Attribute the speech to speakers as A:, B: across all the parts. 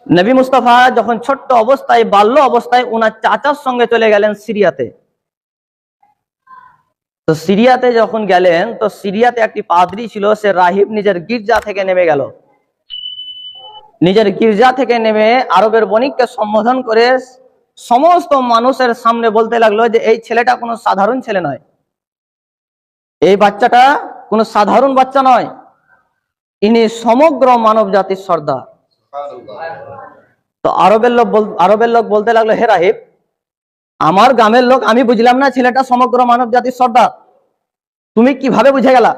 A: নবী মুস্তাফা যখন ছোট্ট অবস্থায় বাল্য অবস্থায় ওনার চাচার সঙ্গে চলে গেলেন সিরিয়াতে। তো সিরিয়াতে যখন গেলেন তো সিরিয়াতে একটি পাদ্রী ছিল, সে রাহিব নিজের গির্জা থেকে নেমে গেল। নিজের গির্জা থেকে নেমে আরবের বণিককে সম্বোধন করে সমস্ত মানুষের সামনে বলতে লাগলো যে এই ছেলেটা কোনো সাধারণ ছেলে নয়, এই বাচ্চাটা কোনো সাধারণ বাচ্চা নয়, ইনি সমগ্র মানব জাতির সর্দার। তো আরবের লোক বলতে লাগলো, হে রাহিব, আমার গ্রামের লোক আমি বুঝলাম না ছেলেটা সমগ্র মানব জাতির সর্দার, তুমি কিভাবে বুঝে গেলা?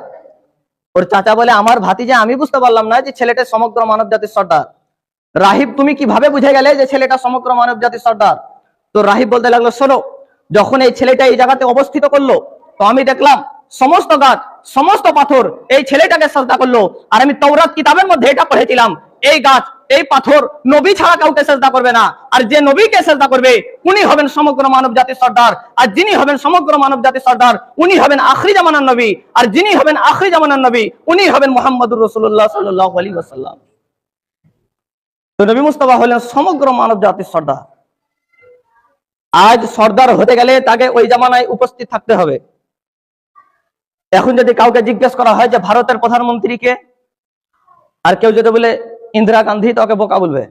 A: ওর চাচা বলে, আমার ভাতিজা আমি বুঝতে পারলাম না যে ছেলেটা সমগ্র মানব জাতির সর্দার। রাহিব, তুমি কিভাবে বুঝে গেলে যে ছেলেটা সমগ্র মানব জাতির সর্দার? তো রাহিব বলতে লাগলো, শোনো, যখন এই ছেলেটা এই জায়গাতে অবস্থিত করলো তো আমি দেখলাম সমস্ত গাছ সমস্ত পাথর এই ছেলেটাকে সাজদা করলো। আর আমি তাওরাত কিতাবের মধ্যে এটা পড়েছিলাম, এই গাছ এই পাথর নবী ছাড়া কাউকে সাজদা করবে না, আর যে নবীকে সাজদা করবে উনি হবেন সমগ্র মানব জাতির সর্দার। আর যিনি হবেন সমগ্র মানব জাতির সর্দার উনি হবেন আখিরি জামানার নবী, আর যিনি হবেন আখিরি জামানার নবী উনি হবেন মুহাম্মদুর রাসূলুল্লাহ সাল্লাল্লাহু আলাইহি ওয়াসাল্লাম। তো নবী মুস্তাফা হলেন সমগ্র মানব জাতির সর্দার। আজ সর্দার হতে গেলে তাকে ওই জামানায় উপস্থিত থাকতে হবে। এখন যদি কাউকে জিজ্ঞেস করা হয় যে ভারতের প্রধানমন্ত্রী কে, আর কেউ যদি বলে ইন্দিরা গান্ধী, তোকে বোকা বলবে।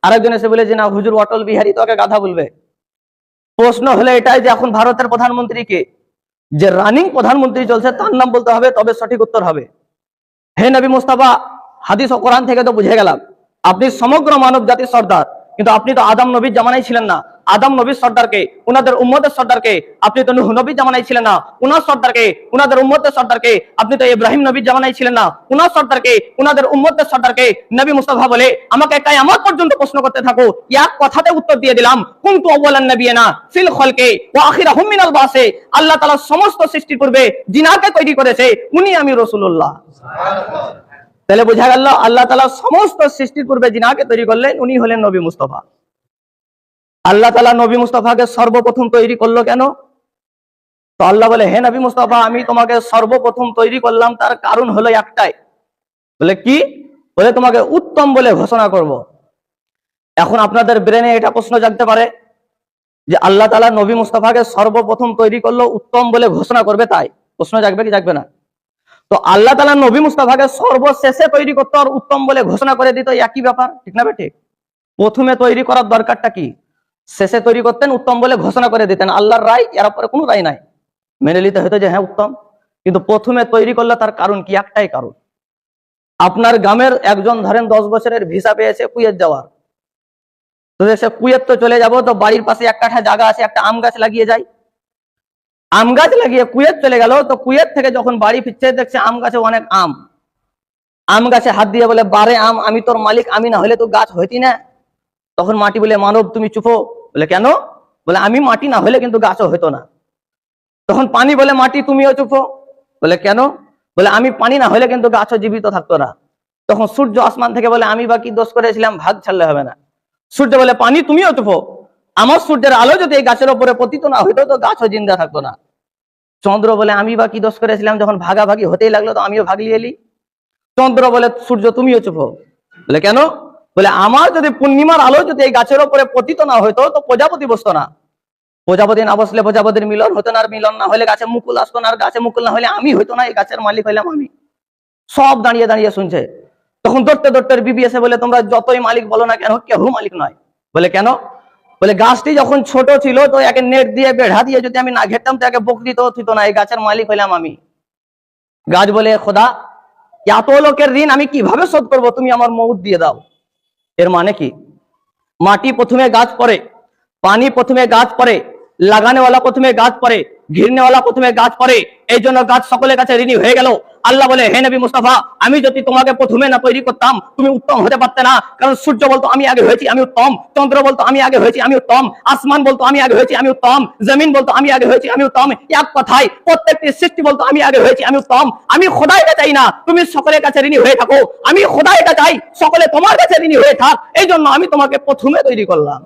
A: আরেকজন এসে বলে যে না হুজুর অটল বিহারী, তোকে গাধা বলবে। প্রশ্ন হলে এটাই যে এখন ভারতের প্রধানমন্ত্রী কে, যে রানিং প্রধানমন্ত্রী চলছে তার নাম বলতে হবে, তবে সঠিক উত্তর হবে। হে নবী মুস্তাফা, হাদিস ও কোরআন থেকে তো বুঝে গেলাম আপনি সমগ্র মানব জাতির সর্দার, কিন্তু আপনি তো আদম নবীর জামানায় ছিলেন না। আদম নবীর সর্দারকে, উনাদের উম্মতের সর্দারকে। আপনি তো নূহ নবীর জামানায় ছিলেন না, উনার সর্দারকে, উনাদের উম্মতের সর্দারকে। আপনি তো ইব্রাহিম নবীর জামানায় ছিলেন না, উনার সর্দারকে, উনাদের উম্মতের সর্দারকে। নবী মুস্তাফা বলে, আমাকে কিয়ামত পর্যন্ত প্রশ্ন করতে থাকো, এক কথাতে উত্তর দিয়ে দিলাম, কুনতু আউয়ালান নাবিয়িনা ফিল খালকি ওয়া আখিরাহুম মিনাল বাসি। আল্লাহ তাআলা সমস্ত সৃষ্টির পূর্বে জিনাকে তৈরি করেছে, উনি আমি রাসূলুল্লাহ। সুবহানাল্লাহ। তাহলে বোঝা গেল আল্লাহ তাআলা সমস্ত সৃষ্টির পূর্বে জিনাকে তৈরি করলেন, উনি হলেন নবী মুস্তাফা। আল্লাহ তাআলা নবী মুস্তাফাকে সর্বপ্রথম তৈরি করলো কেন? তো আল্লাহ বলে, হে নবী মুস্তাফা, আমি তোমাকে সর্বপ্রথম তৈরি করলাম তার কারণ হলো একটাই। বলে কি? বলে তোমাকে উত্তম বলে ঘোষণা করব। এখন আপনাদের ব্রেনে এটা প্রশ্ন জাগতে পারে যে আল্লাহ তাআলা নবী মুস্তাফাকে সর্বপ্রথম তৈরি করলো উত্তম বলে ঘোষণা করবে, তাই প্রশ্ন জাগবে কি জাগবে না? তো আল্লাহ তাআলা নবী মুস্তাফাকে সর্বশেষে তৈরি করতো আর উত্তম বলে ঘোষণা করে দিত, একই ব্যাপার, ঠিক না ঠিক? প্রথমে তৈরি করার দরকারটা কি? শেষে তৈরি করতেন, উত্তম বলে ঘোষণা করে দিতেন। আল্লাহর রায়, এর উপরে কোনো রায় নাই, মেনে নিতে হতো যে হ্যাঁ উত্তম। কিন্তু প্রথমে তৈরি করলে তার কারণ কি? একটাই কারণ। আপনার গ্রামের একজন ধরেন 10 বছরের ভিসা পেয়েছে কুয়েত যাওয়ার, তো সে কুয়েত তো চলে যাবো, তো বাড়ির পাশে এক কাঠা জায়গা আছে, একটা আম গাছ লাগিয়ে যায়। আম গাছ লাগিয়ে কুয়েত চলে গেল, তো কুয়েত থেকে যখন বাড়ি ফিরছে দেখছে আম গাছে অনেক আম। আম গাছে হাত দিয়ে বলে, বারে আম, আমি তোর মালিক, আমি না হলে তো গাছ হইতি না। তখন মাটি বলে, মানব তুমি চুপো। বলে কেন? বলে আমি মাটি না হলে কিন্তু গাছও হইতো না। তখন পানি বলে, মাটি তুমিও চুপো। বলে কেন? বলে আমি পানি না হলে কিন্তু গাছও জীবিত থাকতো না। তখন সূর্য আসমান থেকে বলে, আমি বা কি দোষ করেছিলাম, ভাগ ছাড়লে হবে না। সূর্য বলে, পানি তুমিও চুপো, আমার সূর্যের আলো যদি এই গাছের উপরে পতিত না হইতো তো গাছও জিন্দা থাকতো না। চন্দ্র বলে, আমি বা কি দোষ করেছিলাম, যখন ভাগাভাগি হতেই লাগলো তো আমিও ভাগ লিয়ে এলি। চন্দ্র বলে, সূর্য তুমিও চুপো। বলে কেন? বলে আমার যদি পূর্ণিমার আলো যদি এই গাছের উপরে পতিত না হইতো তো প্রজাপতি বসতো না, প্রজাপতি না বসলে প্রজাপতির মিলন হতো না, আর মিলন না হলে গাছে মুকুল আসতো না, আর গাছে মুকুল না হলে আমি হইতো না, এই গাছের মালিক হইলাম আমি। সব দাঁড়িয়ে দাঁড়িয়ে শুনছে। তখন দৌড়তে দৌড়তে বিবি এসে বলে, তোমরা যতই মালিক বলো না কেন, কেউ মালিক নয়। বলে কেন? বলে গাছটি যখন ছোট ছিল তো একে নেট দিয়ে বেড়া দিয়ে যদি আমি না ঘেরতাম তো একে বকরি তো থিত না, এই গাছের মালিক হইলাম আমি। গাছ বলে, খোদা এত লোকের ঋণ আমি কিভাবে শোধ করবো, তুমি আমার মউত দিয়ে দাও। এর মানে কি? মাটি প্রথমে গাছ পরে, পানি প্রথমে গাছ পরে, লাগানেওয়ালা প্রথমে গাছ পরে, ঘিরনেওয়ালা প্রথমে গাছ পরে, এই জন্য গাছ সকলের কাছে ঋণী হয়ে গেল। আল্লাহ বলে, হে নবী মুস্তাফা, আমি যদি তোমাকে প্রথমে না তৈরি করতাম তুমি উত্তম হতে পারতে না। কারণ সূর্য বলতো আমি আগে হয়েছি, আমি উত্তম। চন্দ্র বলতো আমি আগে হয়েছি, আমি উত্তম। আসমান বলতো আমি আগে হয়েছি, আমি উত্তম। জমিন বলতো আমি আগে হয়েছি, আমি উত্তম। এক কথায় প্রত্যেকটি সৃষ্টি বলতো আমি আগে হয়েছি, আমি উত্তম। আমি খোদা এটা চাই না তুমি সকলের কাছে ঋণী হয়ে থাকো, আমি খোদা এটা চাই সকলে তোমার কাছে ঋণী হয়ে থাক। এই জন্য আমি তোমাকে প্রথমে তৈরি করলাম।